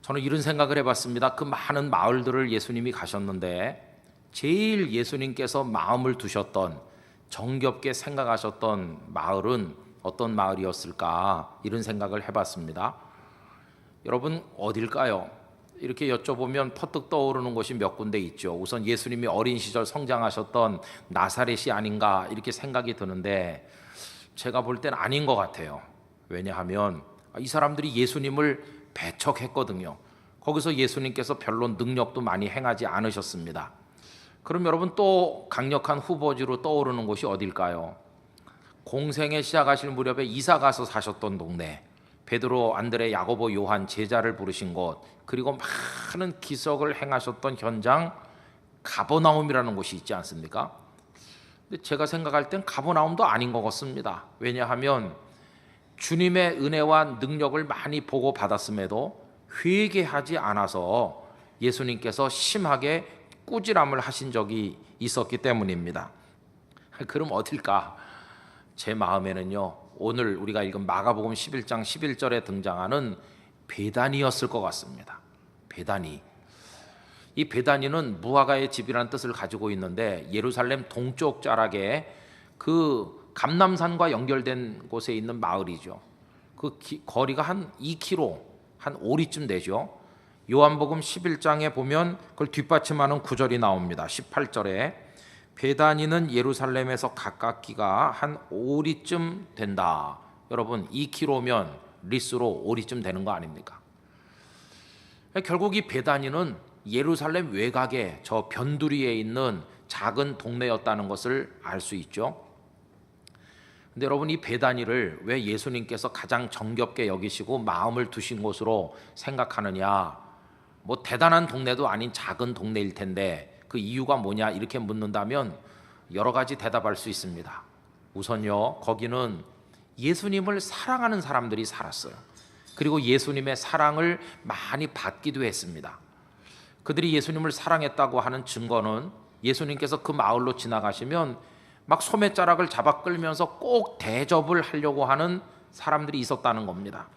저는 이런 생각을 해봤습니다. 그 많은 마을들을 예수님이 가셨는데 제일 예수님께서 마음을 두셨던, 정겹게 생각하셨던 마을은 어떤 마을이었을까, 이런 생각을 해봤습니다. 여러분, 어딜까요? 이렇게 여쭤보면 퍼뜩 떠오르는 곳이 몇 군데 있죠. 우선 예수님이 어린 시절 성장하셨던 나사렛이 아닌가, 이렇게 생각이 드는데 제가 볼 땐 아닌 것 같아요. 왜냐하면 이 사람들이 예수님을 배척했거든요. 거기서 예수님께서 별로 능력도 많이 행하지 않으셨습니다. 그럼 여러분, 또 강력한 후보지로 떠오르는 곳이 어딜까요? 공생에 시작하실 무렵에 이사 가서 사셨던 동네, 베드로, 안드레, 야고보, 요한 제자를 부르신 곳, 그리고 많은 기적을 행하셨던 현장, 가버나움이라는 곳이 있지 않습니까? 근데 제가 생각할 땐 가버나움도 아닌 것 같습니다. 왜냐하면 주님의 은혜와 능력을 많이 보고 받았음에도 회개하지 않아서 예수님께서 심하게 꾸지람을 하신 적이 있었기 때문입니다. 그럼 어딜까? 제 마음에는요, 오늘 우리가 읽은 마가복음 11장 11절에 등장하는 베다니였을 것 같습니다. 베다니. 이 베다니는 무화과의 집이라는 뜻을 가지고 있는데 예루살렘 동쪽 자락에 그 감람산과 연결된 곳에 있는 마을이죠. 그 거리가 한 2km, 한 5리쯤 되죠. 요한복음 11장에 보면 그걸 뒷받침하는 구절이 나옵니다. 18절에 베다니는 예루살렘에서 가깝기가 한 5리쯤 된다. 여러분, 2km면 리스로 5리쯤 되는 거 아닙니까? 결국 이 베다니는 예루살렘 외곽에 저 변두리에 있는 작은 동네였다는 것을 알 수 있죠. 근데 여러분, 이 베다니를 왜 예수님께서 가장 정겹게 여기시고 마음을 두신 곳으로 생각하느냐? 뭐 대단한 동네도 아닌 작은 동네일 텐데 그 이유가 뭐냐, 이렇게 묻는다면 여러 가지 대답할 수 있습니다. 우선요, 거기는 예수님을 사랑하는 사람들이 살았어요. 그리고 예수님의 사랑을 많이 받기도 했습니다. 그들이 예수님을 사랑했다고 하는 증거는 예수님께서 그 마을로 지나가시면 막 소매자락을 잡아 끌면서 꼭 대접을 하려고 하는 사람들이 있었다는 겁니다.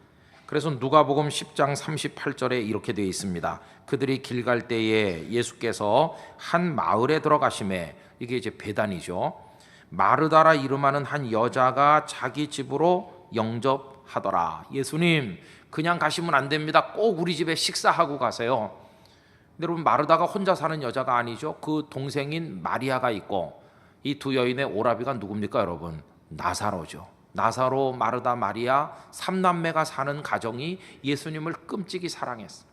그래서 누가복음 10장 38절에 이렇게 되어 있습니다. 그들이 길 갈 때에 예수께서 한 마을에 들어가시매, 이게 이제 베단이죠. 마르다라 이름하는 한 여자가 자기 집으로 영접하더라. 예수님, 그냥 가시면 안 됩니다. 꼭 우리 집에 식사하고 가세요. 근데 여러분, 마르다가 혼자 사는 여자가 아니죠. 그 동생인 마리아가 있고, 이 두 여인의 오라비가 누굽니까 여러분? 나사로죠. 나사로, 마르다, 마리아 3남매가 사는 가정이 예수님을 끔찍이 사랑했어요.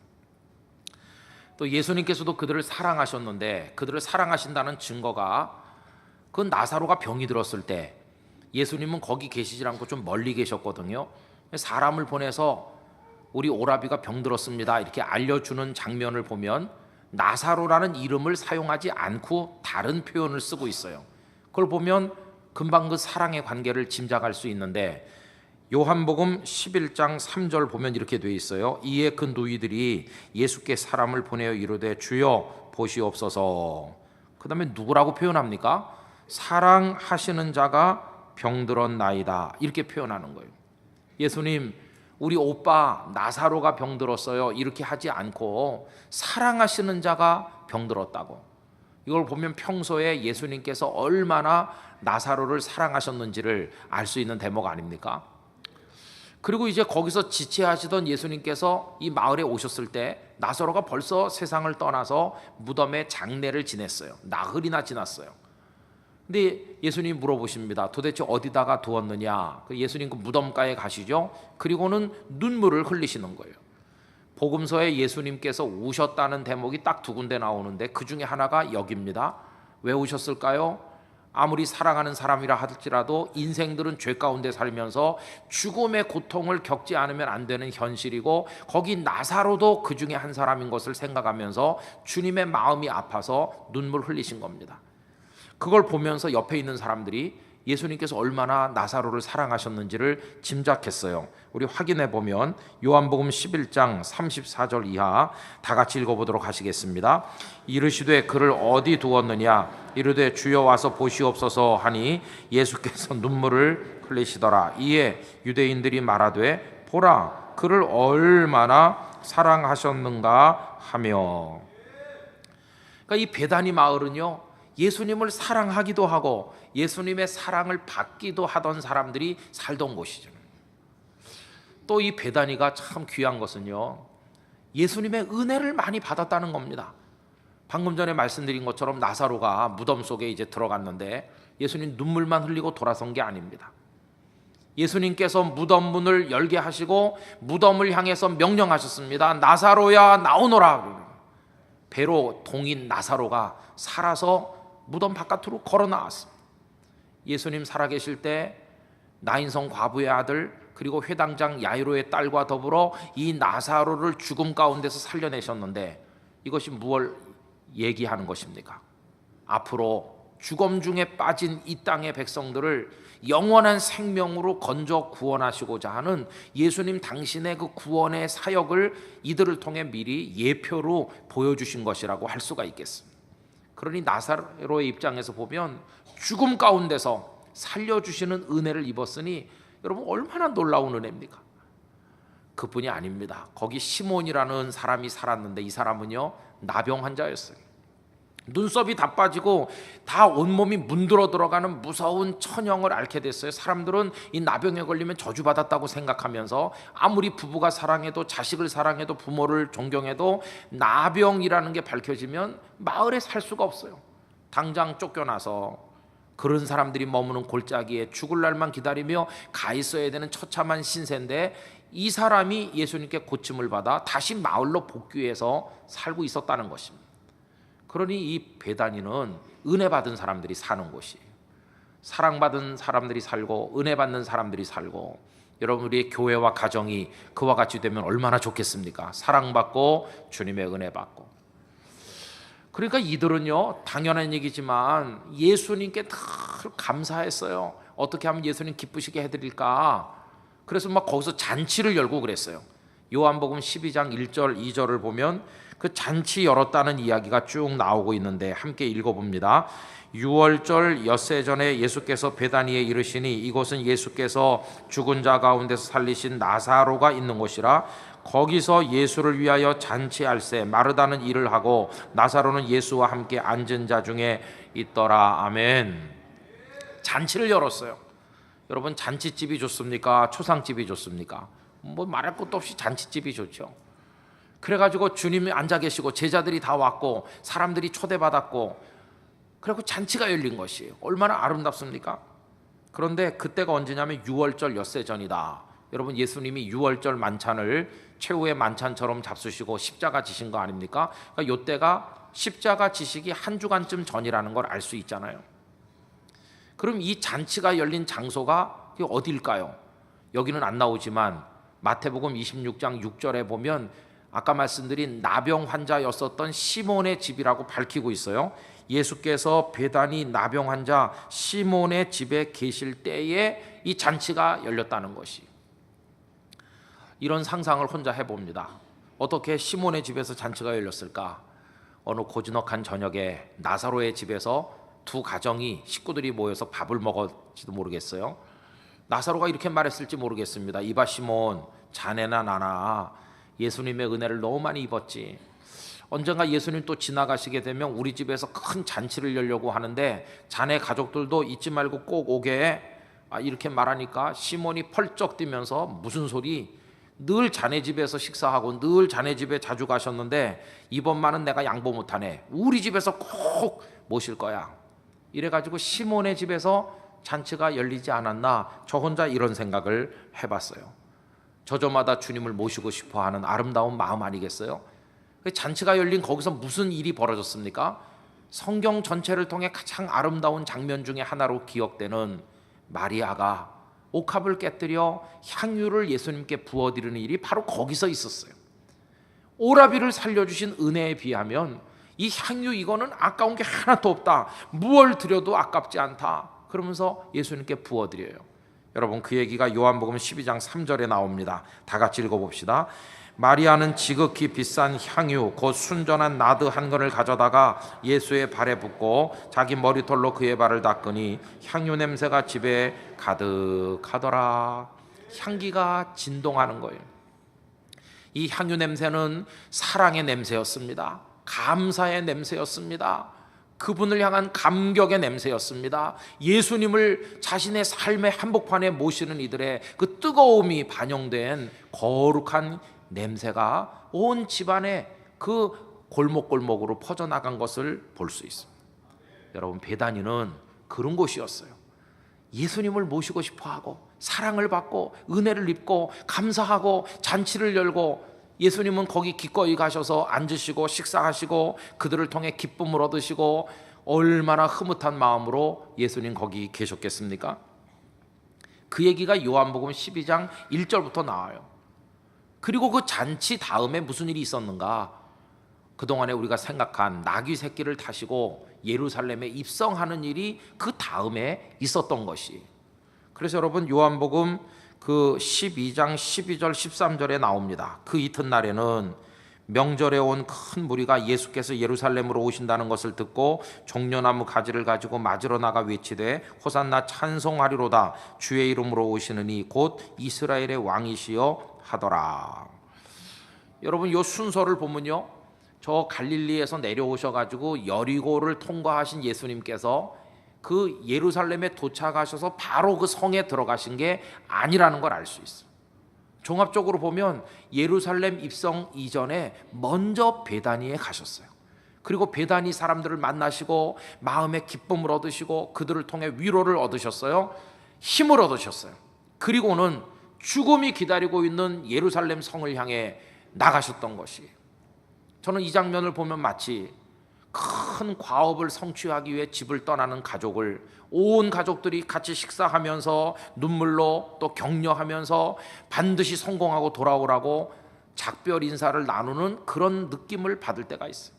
또 예수님께서도 그들을 사랑하셨는데 그들을 사랑하신다는 증거가 그 나사로가 병이 들었을 때 예수님은 거기 계시지 않고 좀 멀리 계셨거든요. 사람을 보내서 우리 오라비가 병 들었습니다, 이렇게 알려주는 장면을 보면 나사로라는 이름을 사용하지 않고 다른 표현을 쓰고 있어요. 그걸 보면 금방 그 사랑의 관계를 짐작할 수 있는데 요한복음 11장 3절 보면 이렇게 되어 있어요. 이에 그 누이들이 예수께 사람을 보내어 이르되 주여 보시옵소서. 그 다음에 누구라고 표현합니까? 사랑하시는 자가 병들었나이다, 이렇게 표현하는 거예요. 예수님, 우리 오빠 나사로가 병들었어요, 이렇게 하지 않고 사랑하시는 자가 병들었다고. 이걸 보면 평소에 예수님께서 얼마나 나사로를 사랑하셨는지를 알 수 있는 대목 아닙니까? 그리고 이제 거기서 지체하시던 예수님께서 이 마을에 오셨을 때 나사로가 벌써 세상을 떠나서 무덤에 장례를 지냈어요. 나흘이나 지났어요. 근데 예수님이 물어보십니다. 도대체 어디다가 두었느냐? 예수님 그 무덤가에 가시죠. 그리고는 눈물을 흘리시는 거예요. 복음서에 예수님께서 우셨다는 대목이 딱 두 군데 나오는데 그 중에 하나가 여기입니다. 왜 우셨을까요? 아무리 사랑하는 사람이라 할지라도 인생들은 죄 가운데 살면서 죽음의 고통을 겪지 않으면 안 되는 현실이고, 거기 나사로도 그 중에 한 사람인 것을 생각하면서 주님의 마음이 아파서 눈물 흘리신 겁니다. 그걸 보면서 옆에 있는 사람들이 예수님께서 얼마나 나사로를 사랑하셨는지를 짐작했어요. 우리 확인해 보면 요한복음 11장 34절 이하 다 같이 읽어보도록 하시겠습니다. 이르시되 그를 어디 두었느냐? 이르되 주여 와서 보시옵소서 하니 예수께서 눈물을 흘리시더라. 이에 유대인들이 말하되 보라, 그를 얼마나 사랑하셨는가 하며. 그러니까 이 베다니 마을은요, 예수님을 사랑하기도 하고 예수님의 사랑을 받기도 하던 사람들이 살던 곳이죠. 또 이 베다니가 참 귀한 것은요, 예수님의 은혜를 많이 받았다는 겁니다. 방금 전에 말씀드린 것처럼 나사로가 무덤 속에 이제 들어갔는데 예수님 눈물만 흘리고 돌아선 게 아닙니다. 예수님께서 무덤 문을 열게 하시고 무덤을 향해서 명령하셨습니다. 나사로야 나오너라. 배로 동인 나사로가 살아서 무덤 바깥으로 걸어 나왔습니다. 예수님 살아계실 때 나인성 과부의 아들 그리고 회당장 야이로의 딸과 더불어 이 나사로를 죽음 가운데서 살려내셨는데 이것이 무엇을 얘기하는 것입니까? 앞으로 죽음 중에 빠진 이 땅의 백성들을 영원한 생명으로 건져 구원하시고자 하는 예수님 당신의 그 구원의 사역을 이들을 통해 미리 예표로 보여주신 것이라고 할 수가 있겠습니다. 그러니 나사로의 입장에서 보면 죽음 가운데서 살려주시는 은혜를 입었으니 여러분 얼마나 놀라운 은혜입니까? 그뿐이 아닙니다. 거기 시몬이라는 사람이 살았는데 이 사람은요 나병 환자였어요. 눈썹이 다 빠지고 다 온몸이 문들어 들어가는 무서운 천형을 앓게 됐어요. 사람들은 이 나병에 걸리면 저주받았다고 생각하면서 아무리 부부가 사랑해도 자식을 사랑해도 부모를 존경해도 나병이라는 게 밝혀지면 마을에 살 수가 없어요. 당장 쫓겨나서 그런 사람들이 머무는 골짜기에 죽을 날만 기다리며 가 있어야 되는 처참한 신세인데 이 사람이 예수님께 고침을 받아 다시 마을로 복귀해서 살고 있었다는 것입니다. 그러니 이 베다니는 은혜 받은 사람들이 사는 곳이에요. 사랑받은 사람들이 살고 은혜 받는 사람들이 살고, 여러분 우리의 교회와 가정이 그와 같이 되면 얼마나 좋겠습니까? 사랑받고 주님의 은혜 받고. 그러니까 이들은요 당연한 얘기지만 예수님께 늘 감사했어요. 어떻게 하면 예수님 기쁘시게 해드릴까? 그래서 막 거기서 잔치를 열고 그랬어요. 요한복음 12장 1절 2절을 보면 그 잔치 열었다는 이야기가 쭉 나오고 있는데 함께 읽어봅니다. 6월절 엿새 전에 예수께서 베다니에 이르시니 이곳은 예수께서 죽은 자 가운데서 살리신 나사로가 있는 곳이라. 거기서 예수를 위하여 잔치할세 마르다는 일을 하고 나사로는 예수와 함께 앉은 자 중에 있더라. 아멘. 잔치를 열었어요. 여러분 잔치집이 좋습니까? 초상집이 좋습니까? 뭐 말할 것도 없이 잔치집이 좋죠. 그래가지고 주님이 앉아 계시고 제자들이 다 왔고 사람들이 초대받았고 그리고 잔치가 열린 것이에요. 얼마나 아름답습니까? 그런데 그때가 언제냐면 6월절 엿새 전이다. 여러분 예수님이 6월절 만찬을 최후의 만찬처럼 잡수시고 십자가 지신 거 아닙니까? 그러니까 이때가 십자가 지시기 한 주간쯤 전이라는 걸 알 수 있잖아요. 그럼 이 잔치가 열린 장소가 어디일까요? 여기는 안 나오지만 마태복음 26장 6절에 보면 아까 말씀드린 나병 환자였었던 시몬의 집이라고 밝히고 있어요. 예수께서 베다니 나병 환자 시몬의 집에 계실 때에 이 잔치가 열렸다는 것이. 이런 상상을 혼자 해봅니다. 어떻게 시몬의 집에서 잔치가 열렸을까? 어느 고즈넉한 저녁에 나사로의 집에서 두 가정이 식구들이 모여서 밥을 먹었지도 모르겠어요. 나사로가 이렇게 말했을지 모르겠습니다. 이봐 시몬, 자네나 나나 예수님의 은혜를 너무 많이 입었지. 언젠가 예수님 또 지나가시게 되면 우리 집에서 큰 잔치를 열려고 하는데 자네 가족들도 잊지 말고 꼭 오게. 이렇게 말하니까 시몬이 펄쩍 뛰면서 무슨 소리? 늘 자네 집에서 식사하고 늘 자네 집에 자주 가셨는데 이번만은 내가 양보 못하네. 우리 집에서 꼭 모실 거야. 이래가지고 시몬의 집에서 잔치가 열리지 않았나, 저 혼자 이런 생각을 해봤어요. 저저마다 주님을 모시고 싶어하는 아름다운 마음 아니겠어요? 잔치가 열린 거기서 무슨 일이 벌어졌습니까? 성경 전체를 통해 가장 아름다운 장면 중에 하나로 기억되는 마리아가 옥합을 깨뜨려 향유를 예수님께 부어드리는 일이 바로 거기서 있었어요. 오라비를 살려주신 은혜에 비하면 이 향유 이거는 아까운 게 하나도 없다. 무얼 드려도 아깝지 않다. 그러면서 예수님께 부어드려요. 여러분 그 얘기가 요한복음 12장 3절에 나옵니다. 다 같이 읽어봅시다. 마리아는 지극히 비싼 향유 곧 순전한 나드 한 건을 가져다가 예수의 발에 붓고 자기 머리털로 그의 발을 닦으니 향유 냄새가 집에 가득하더라. 향기가 진동하는 거예요. 이 향유 냄새는 사랑의 냄새였습니다. 감사의 냄새였습니다. 그분을 향한 감격의 냄새였습니다. 예수님을 자신의 삶의 한복판에 모시는 이들의 그 뜨거움이 반영된 거룩한 냄새가 온 집안에 그 골목골목으로 퍼져나간 것을 볼 수 있습니다. 여러분, 베다니는 그런 곳이었어요. 예수님을 모시고 싶어하고 사랑을 받고 은혜를 입고 감사하고 잔치를 열고, 예수님은 거기 기꺼이 가셔서 앉으시고 식사하시고 그들을 통해 기쁨을 얻으시고, 얼마나 흐뭇한 마음으로 예수님 거기 계셨겠습니까? 그 얘기가 요한복음 12장 1절부터 나와요. 그리고 그 잔치 다음에 무슨 일이 있었는가? 그동안에 우리가 생각한 나귀 새끼를 타시고 예루살렘에 입성하는 일이 그 다음에 있었던 것이. 그래서 여러분, 요한복음 그 12장 12절 13절에 나옵니다. 그 이튿날에는 명절에 온 큰 무리가 예수께서 예루살렘으로 오신다는 것을 듣고 종려나무 가지를 가지고 맞으러 나가 외치되 호산나 찬송하리로다, 주의 이름으로 오시느니 곧 이스라엘의 왕이시여 하더라. 여러분, 이 순서를 보면요, 저 갈릴리에서 내려오셔가지고 여리고를 통과하신 예수님께서 그 예루살렘에 도착하셔서 바로 그 성에 들어가신 게 아니라는 걸 알 수 있어요. 종합적으로 보면 예루살렘 입성 이전에 먼저 베다니에 가셨어요. 그리고 베다니 사람들을 만나시고 마음의 기쁨을 얻으시고 그들을 통해 위로를 얻으셨어요. 힘을 얻으셨어요. 그리고는 죽음이 기다리고 있는 예루살렘 성을 향해 나가셨던 것이. 저는 이 장면을 보면 마치 큰 과업을 성취하기 위해 집을 떠나는 가족을, 온 가족들이 같이 식사하면서 눈물로 또 격려하면서 반드시 성공하고 돌아오라고 작별 인사를 나누는 그런 느낌을 받을 때가 있어요.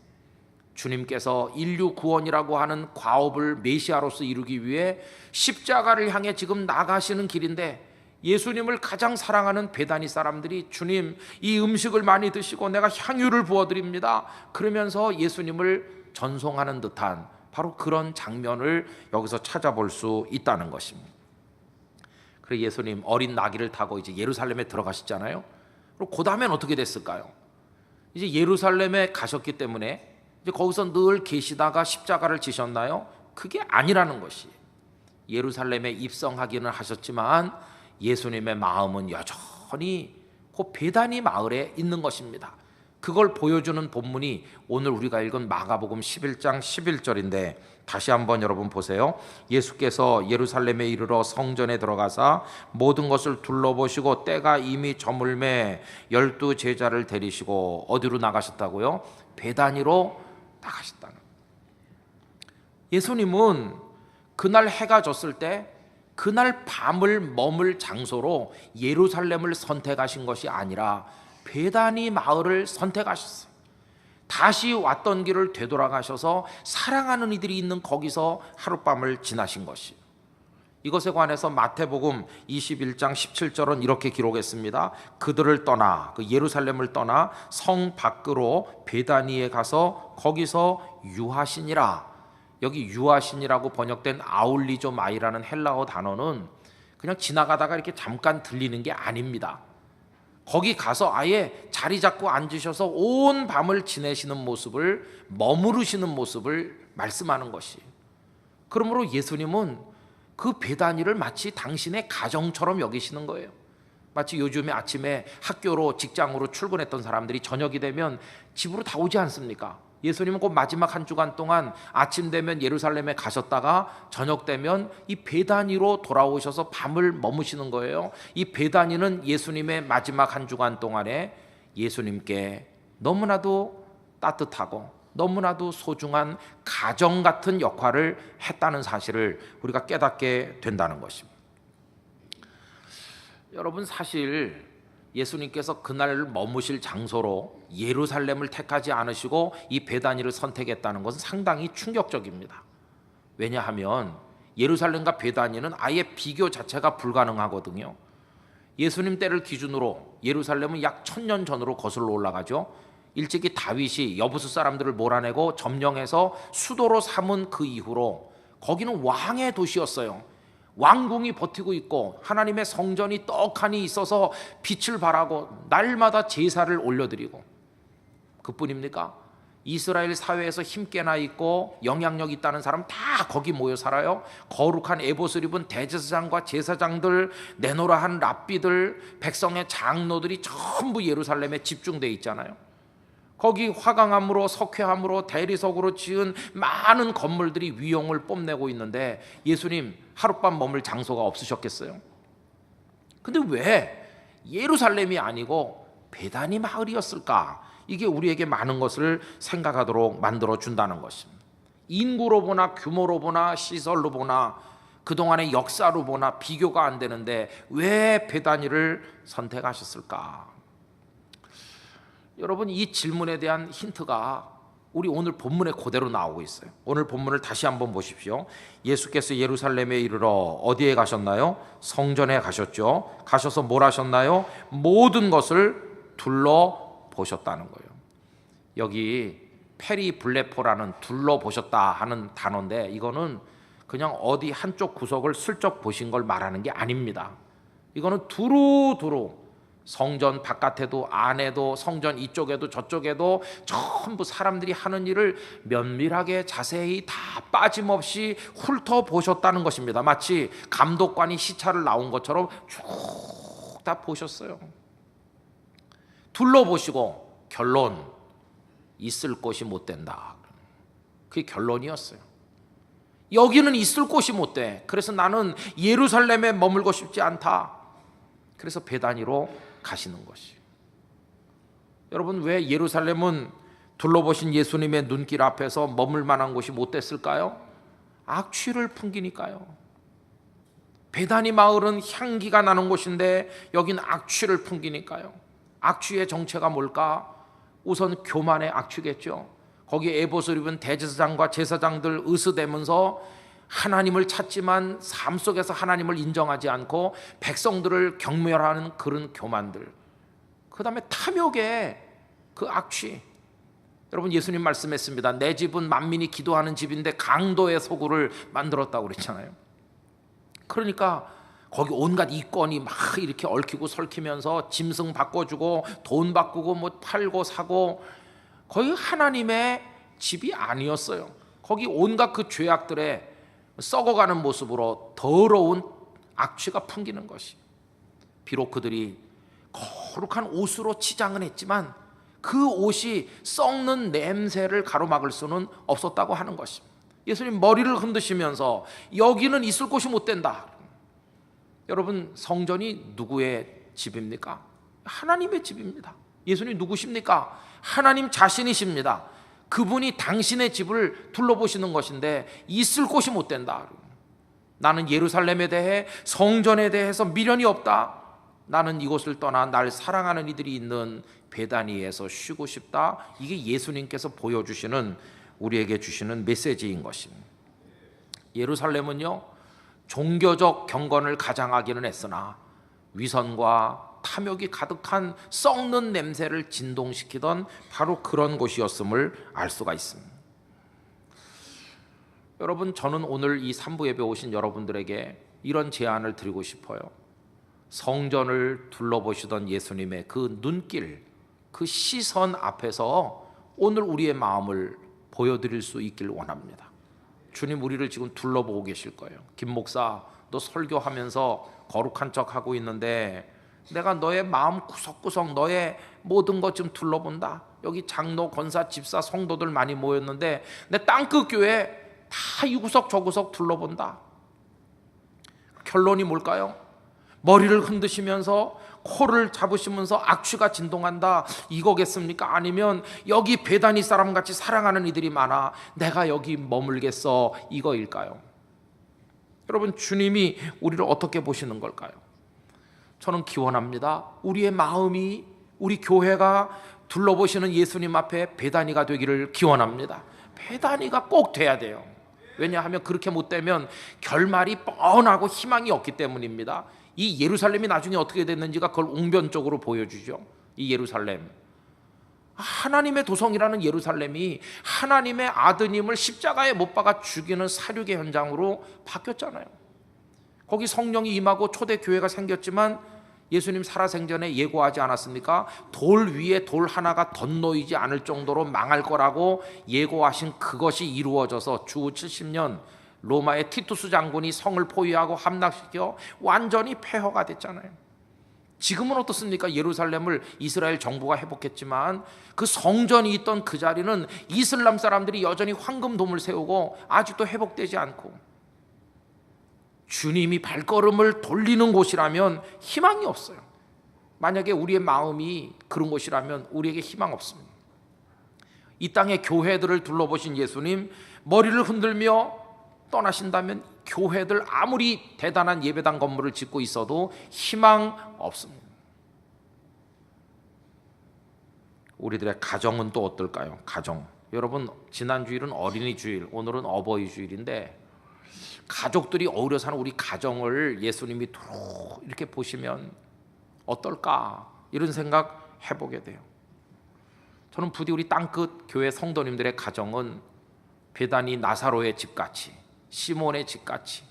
주님께서 인류 구원이라고 하는 과업을 메시아로서 이루기 위해 십자가를 향해 지금 나가시는 길인데, 예수님을 가장 사랑하는 베다니 사람들이 주님, 이 음식을 많이 드시고 내가 향유를 부어드립니다 그러면서 예수님을 전송하는 듯한 바로 그런 장면을 여기서 찾아볼 수 있다는 것입니다. 그래서 예수님 어린 나귀를 타고 이제 예루살렘에 들어가셨잖아요. 그리고 그 다음엔 어떻게 됐을까요? 이제 예루살렘에 가셨기 때문에 이제 거기서 늘 계시다가 십자가를 지셨나요? 그게 아니라는 것이. 예루살렘에 입성하기는 하셨지만 예수님의 마음은 여전히 그 베다니 마을에 있는 것입니다. 그걸 보여주는 본문이 오늘 우리가 읽은 마가복음 11장 11절인데, 다시 한번 여러분 보세요. 예수께서 예루살렘에 이르러 성전에 들어가사 모든 것을 둘러보시고 때가 이미 저물매 12 제자를 데리시고 어디로 나가셨다고요? 베다니로 나가셨다는. 예수님은 그날 해가 졌을 때 그날 밤을 머물 장소로 예루살렘을 선택하신 것이 아니라 베다니 마을을 선택하셨어요. 다시 왔던 길을 되돌아가셔서 사랑하는 이들이 있는 거기서 하룻밤을 지나신 것이. 이것에 관해서 마태복음 21장 17절은 이렇게 기록했습니다. 그들을 떠나, 그 예루살렘을 떠나 성 밖으로 베다니에 가서 거기서 유하시니라. 여기 유하신이라고 번역된 아울리조마이라는 헬라어 단어는 그냥 지나가다가 이렇게 잠깐 들리는 게 아닙니다. 거기 가서 아예 자리 잡고 앉으셔서 온 밤을 지내시는 모습을, 머무르시는 모습을 말씀하는 것이. 그러므로 예수님은 그 베다니를 마치 당신의 가정처럼 여기시는 거예요. 마치 요즘에 아침에 학교로 직장으로 출근했던 사람들이 저녁이 되면 집으로 다 오지 않습니까? 예수님은 그 마지막 한 주간 동안 아침 되면 예루살렘에 가셨다가 저녁 되면 이 베다니로 돌아오셔서 밤을 머무시는 거예요. 이 베다니는 예수님의 마지막 한 주간 동안에 예수님께 너무나도 따뜻하고 너무나도 소중한 가정 같은 역할을 했다는 사실을 우리가 깨닫게 된다는 것입니다. 여러분, 사실 예수님께서 그날 머무실 장소로 예루살렘을 택하지 않으시고 이 베다니를 선택했다는 것은 상당히 충격적입니다. 왜냐하면 예루살렘과 베다니는 아예 비교 자체가 불가능하거든요. 예수님 때를 기준으로 예루살렘은 약 1000년 전으로 거슬러 올라가죠. 일찍이 다윗이 여부수 사람들을 몰아내고 점령해서 수도로 삼은 그 이후로 거기는 왕의 도시였어요. 왕궁이 버티고 있고 하나님의 성전이 떡하니 있어서 빛을 발하고 날마다 제사를 올려드리고, 그뿐입니까? 이스라엘 사회에서 힘께나 있고 영향력 있다는 사람 다 거기 모여 살아요. 거룩한 에봇을 입은 대제사장과 제사장들, 내노라 한 랍비들, 백성의 장로들이 전부 예루살렘에 집중되어 있잖아요. 거기 화강암으로 석회암으로 대리석으로 지은 많은 건물들이 위용을 뽐내고 있는데 예수님 하룻밤 머물 장소가 없으셨겠어요? 근데 왜 예루살렘이 아니고 베다니 마을이었을까? 이게 우리에게 많은 것을 생각하도록 만들어준다는 것입니다. 인구로 보나 규모로 보나 시설로 보나 그동안의 역사로 보나 비교가 안 되는데 왜 베다니를 선택하셨을까? 여러분, 이 질문에 대한 힌트가 우리 오늘 본문에 그대로 나오고 있어요. 오늘 본문을 다시 한번 보십시오. 예수께서 예루살렘에 이르러 어디에 가셨나요? 성전에 가셨죠. 가셔서 뭘 하셨나요? 모든 것을 둘러보셨다는 거예요. 여기 페리블레포라는 둘러보셨다 하는 단어인데 이거는 그냥 어디 한쪽 구석을 슬쩍 보신 걸 말하는 게 아닙니다. 이거는 두루두루 성전 바깥에도 안에도 성전 이쪽에도 저쪽에도 전부 사람들이 하는 일을 면밀하게 자세히 다 빠짐없이 훑어보셨다는 것입니다. 마치 감독관이 시찰을 나온 것처럼 쭉 다 보셨어요. 둘러보시고 결론, 있을 곳이 못 된다. 그게 결론이었어요. 여기는 있을 곳이 못 돼. 그래서 나는 예루살렘에 머물고 싶지 않다. 그래서 베다니로 가시는 것이. 여러분, 왜 예루살렘은 둘러보신 예수님의 눈길 앞에서 머물 만한 곳이 못 됐을까요? 악취를 풍기니까요. 베다니 마을은 향기가 나는 곳인데 여긴 악취를 풍기니까요. 악취의 정체가 뭘까? 우선 교만의 악취겠죠. 거기에 에봇을 입은 대제사장과 제사장들 으스대면서 하나님을 찾지만 삶 속에서 하나님을 인정하지 않고 백성들을 경멸하는 그런 교만들, 그 다음에 탐욕의 그 악취. 여러분, 예수님 말씀했습니다. 내 집은 만민이 기도하는 집인데 강도의 소굴을 만들었다고 그랬잖아요. 그러니까 거기 온갖 이권이 막 이렇게 얽히고 설키면서 짐승 바꿔주고 돈 바꾸고 뭐 팔고 사고, 거기 하나님의 집이 아니었어요. 거기 온갖 그 죄악들의 썩어가는 모습으로 더러운 악취가 풍기는 것이. 비록 그들이 거룩한 옷으로 치장은 했지만 그 옷이 썩는 냄새를 가로막을 수는 없었다고 하는 것입니다. 예수님 머리를 흔드시면서 여기는 있을 곳이 못 된다. 여러분, 성전이 누구의 집입니까? 하나님의 집입니다. 예수님 누구십니까? 하나님 자신이십니다. 그분이 당신의 집을 둘러보시는 것인데 있을 곳이 못 된다. 나는 예루살렘에 대해, 성전에 대해서 미련이 없다. 나는 이곳을 떠나 날 사랑하는 이들이 있는 베다니에서 쉬고 싶다. 이게 예수님께서 보여주시는, 우리에게 주시는 메시지인 것입니다. 예루살렘은요, 종교적 경건을 가장하기는 했으나 위선과 탐욕이 가득한 썩는 냄새를 진동시키던 바로 그런 곳이었음을 알 수가 있습니다. 여러분, 저는 오늘 이 3부 예배 오신 여러분들에게 이런 제안을 드리고 싶어요. 성전을 둘러보시던 예수님의 그 눈길, 그 시선 앞에서 오늘 우리의 마음을 보여드릴 수 있길 원합니다. 주님 우리를 지금 둘러보고 계실 거예요. 김 목사, 너 설교하면서 거룩한 척 하고 있는데 내가 너의 마음 구석구석 너의 모든 것 좀 둘러본다. 여기 장로, 권사, 집사, 성도들 많이 모였는데 내 땅끝 교회 다 이 구석 저 구석 둘러본다. 결론이 뭘까요? 머리를 흔드시면서 코를 잡으시면서 악취가 진동한다, 이거겠습니까? 아니면 여기 베다니 사람같이 사랑하는 이들이 많아, 내가 여기 머물겠어, 이거일까요? 여러분, 주님이 우리를 어떻게 보시는 걸까요? 저는 기원합니다. 우리의 마음이, 우리 교회가 둘러보시는 예수님 앞에 베다니가 되기를 기원합니다. 베다니가 꼭 돼야 돼요. 왜냐하면 그렇게 못 되면 결말이 뻔하고 희망이 없기 때문입니다. 이 예루살렘이 나중에 어떻게 됐는지가 그걸 웅변적으로 보여주죠. 이 예루살렘, 하나님의 도성이라는 예루살렘이 하나님의 아드님을 십자가에 못 박아 죽이는 사륙의 현장으로 바뀌었잖아요. 거기 성령이 임하고 초대교회가 생겼지만 예수님 살아생전에 예고하지 않았습니까? 돌 위에 돌 하나가 덧놓이지 않을 정도로 망할 거라고 예고하신 그것이 이루어져서 주 70년 로마의 티투스 장군이 성을 포위하고 함락시켜 완전히 폐허가 됐잖아요. 지금은 어떻습니까? 예루살렘을 이스라엘 정부가 회복했지만 그 성전이 있던 그 자리는 이슬람 사람들이 여전히 황금돔을 세우고 아직도 회복되지 않고, 주님이 발걸음을 돌리는 곳이라면 희망이 없어요. 만약에 우리의 마음이 그런 곳이라면 우리에게 희망 없습니다. 이 땅의 교회들을 둘러보신 예수님, 머리를 흔들며 떠나신다면 교회들 아무리 대단한 예배당 건물을 짓고 있어도 희망 없습니다. 우리들의 가정은 또 어떨까요? 가정. 여러분, 지난 주일은 어린이 주일, 오늘은 어버이 주일인데 가족들이 어우러 사는 우리 가정을 예수님이 이렇게 보시면 어떨까? 이런 생각 해보게 돼요. 저는 부디 우리 땅끝 교회 성도님들의 가정은 베다니 나사로의 집같이, 시몬의 집같이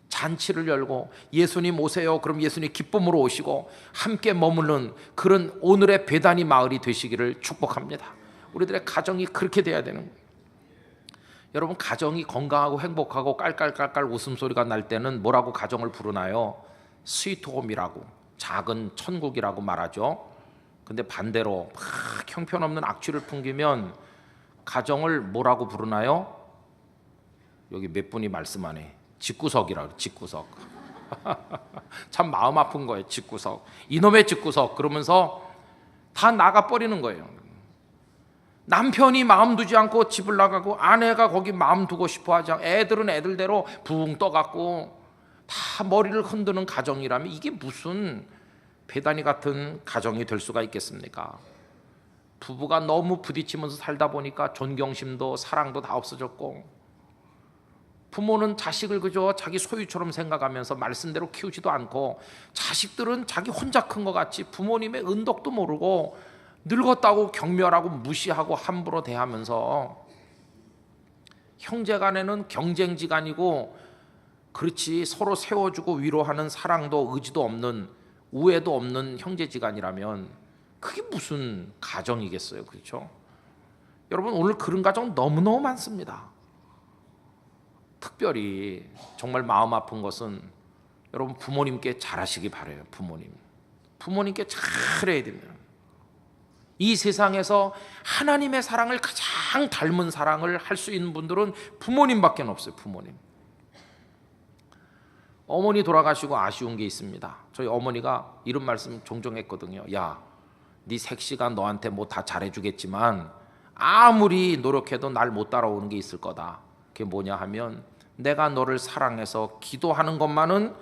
잔치를 열고 예수님 오세요. 그럼 예수님 기쁨으로 오시고 함께 머무는 그런 오늘의 베다니 마을이 되시기를 축복합니다. 우리들의 가정이 그렇게 돼야 되는 거예요. 여러분, 가정이 건강하고 행복하고 깔깔깔깔 웃음소리가 날 때는 뭐라고 가정을 부르나요? 스위트홈이라고, 작은 천국이라고 말하죠. 근데 반대로 막 형편없는 악취를 풍기면 가정을 뭐라고 부르나요? 여기 몇 분이 말씀하네. 집구석이라고. 집구석. 참 마음 아픈 거예요. 집구석. 이놈의 집구석. 그러면서 다 나가버리는 거예요. 남편이 마음 두지 않고 집을 나가고 아내가 거기 마음 두고 싶어 하지 않고 애들은 애들대로 붕 떠갖고 다 머리를 흔드는 가정이라면 이게 무슨 베다니 같은 가정이 될 수가 있겠습니까? 부부가 너무 부딪히면서 살다 보니까 존경심도 사랑도 다 없어졌고, 부모는 자식을 그저 자기 소유처럼 생각하면서 말씀대로 키우지도 않고, 자식들은 자기 혼자 큰 것 같이 부모님의 은덕도 모르고 늙었다고 경멸하고 무시하고 함부로 대하면서, 형제간에는 경쟁지간이고 그렇지 서로 세워주고 위로하는 사랑도 의지도 없는, 우애도 없는 형제지간이라면 그게 무슨 가정이겠어요? 그렇죠? 여러분, 오늘 그런 가정 너무너무 많습니다. 특별히 정말 마음 아픈 것은 여러분, 부모님께 잘하시기 바라요. 부모님께 잘해야 됩니다. 이 세상에서 하나님의 사랑을 가장 닮은 사랑을 할 수 있는 분들은 부모님밖에 없어요. 부모님. 어머니 돌아가시고 아쉬운 게 있습니다. 저희 어머니가 이런 말씀 종종 했거든요. 야, 네 색시가 너한테 뭐 다 잘해주겠지만 아무리 노력해도 날 못 따라오는 게 있을 거다. 그게 뭐냐 하면 내가 너를 사랑해서 기도하는 것만은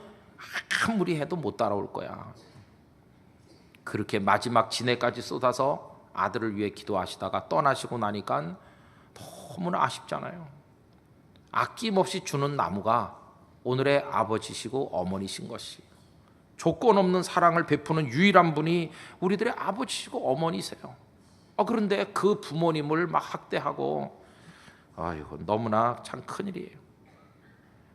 아무리 해도 못 따라올 거야. 그렇게 마지막 진해까지 쏟아서 아들을 위해 기도하시다가 떠나시고 나니까 너무나 아쉽잖아요. 아낌없이 주는 나무가 오늘의 아버지시고 어머니신 것이, 조건 없는 사랑을 베푸는 유일한 분이 우리들의 아버지시고 어머니세요. 그런데 그 부모님을 막 학대하고, 아이고, 너무나 참 큰일이에요.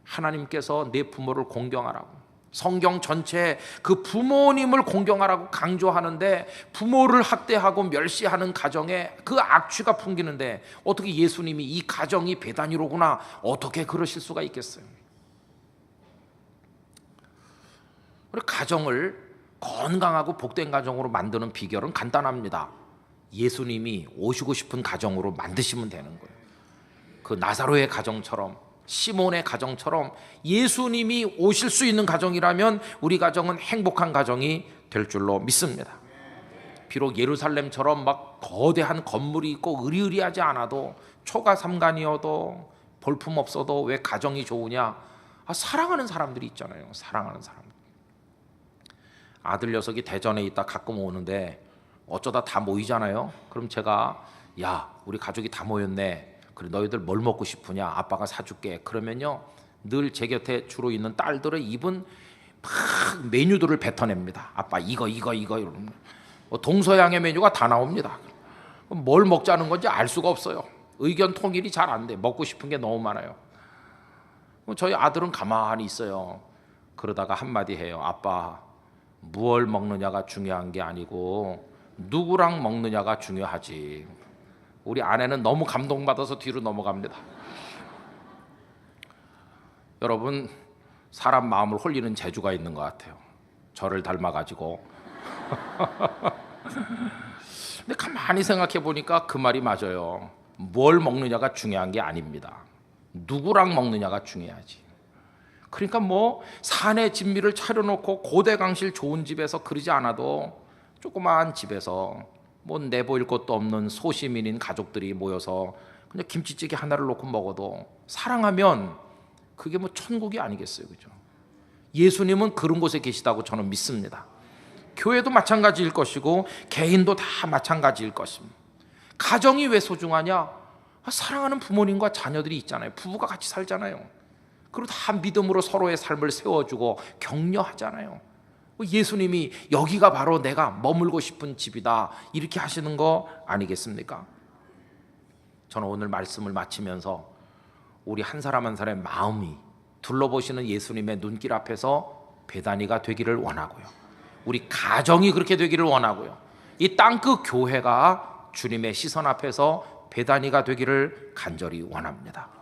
하나님께서 내 부모를 공경하라고, 성경 전체에 그 부모님을 공경하라고 강조하는데 부모를 학대하고 멸시하는 가정에 그 악취가 풍기는데 어떻게 예수님이 이 가정이 베다니로구나, 어떻게 그러실 수가 있겠어요? 우리 가정을 건강하고 복된 가정으로 만드는 비결은 간단합니다. 예수님이 오시고 싶은 가정으로 만드시면 되는 거예요. 그 나사로의 가정처럼, 시몬의 가정처럼 예수님이 오실 수 있는 가정이라면 우리 가정은 행복한 가정이 될 줄로 믿습니다. 비록 예루살렘처럼 막 거대한 건물이 있고 의리의리하지 않아도, 초가삼간이어도, 볼품 없어도 왜 가정이 좋으냐? 사랑하는 사람들이 있잖아요. 사랑하는 사람들. 아들 녀석이 대전에 있다 가끔 오는데 어쩌다 다 모이잖아요. 그럼 제가, 야, 우리 가족이 다 모였네. 그래, 너희들 뭘 먹고 싶으냐? 아빠가 사줄게. 그러면요, 늘 제 곁에 주로 있는 딸들의 입은 막 메뉴들을 뱉어냅니다. 아빠 이거 이러면 동서양의 메뉴가 다 나옵니다. 뭘 먹자는 건지 알 수가 없어요. 의견 통일이 잘 안 돼. 먹고 싶은 게 너무 많아요. 저희 아들은 가만히 있어요. 그러다가 한마디 해요. 아빠, 무얼 먹느냐가 중요한 게 아니고 누구랑 먹느냐가 중요하지. 우리 아내는 너무 감동받아서 뒤로 넘어갑니다. 여러분, 사람 마음을 홀리는 재주가 있는 것 같아요. 저를 닮아가지고. 근데 가만히 생각해 보니까 그 말이 맞아요. 뭘 먹느냐가 중요한 게 아닙니다. 누구랑 먹느냐가 중요하지. 그러니까 뭐 산에 진미를 차려놓고 고대강실 좋은 집에서 그러지 않아도 조그마한 집에서 뭐 내보일 것도 없는 소시민인 가족들이 모여서 그냥 김치찌개 하나를 놓고 먹어도 사랑하면 그게 뭐 천국이 아니겠어요, 그죠? 예수님은 그런 곳에 계시다고 저는 믿습니다. 교회도 마찬가지일 것이고 개인도 다 마찬가지일 것입니다. 가정이 왜 소중하냐? 사랑하는 부모님과 자녀들이 있잖아요. 부부가 같이 살잖아요. 그리고 다 믿음으로 서로의 삶을 세워주고 격려하잖아요. 예수님이 여기가 바로 내가 머물고 싶은 집이다 이렇게 하시는 거 아니겠습니까? 저는 오늘 말씀을 마치면서 우리 한 사람 한 사람의 마음이 둘러보시는 예수님의 눈길 앞에서 베다니가 되기를 원하고요. 우리 가정이 그렇게 되기를 원하고요. 이 땅끝 교회가 주님의 시선 앞에서 베다니가 되기를 간절히 원합니다.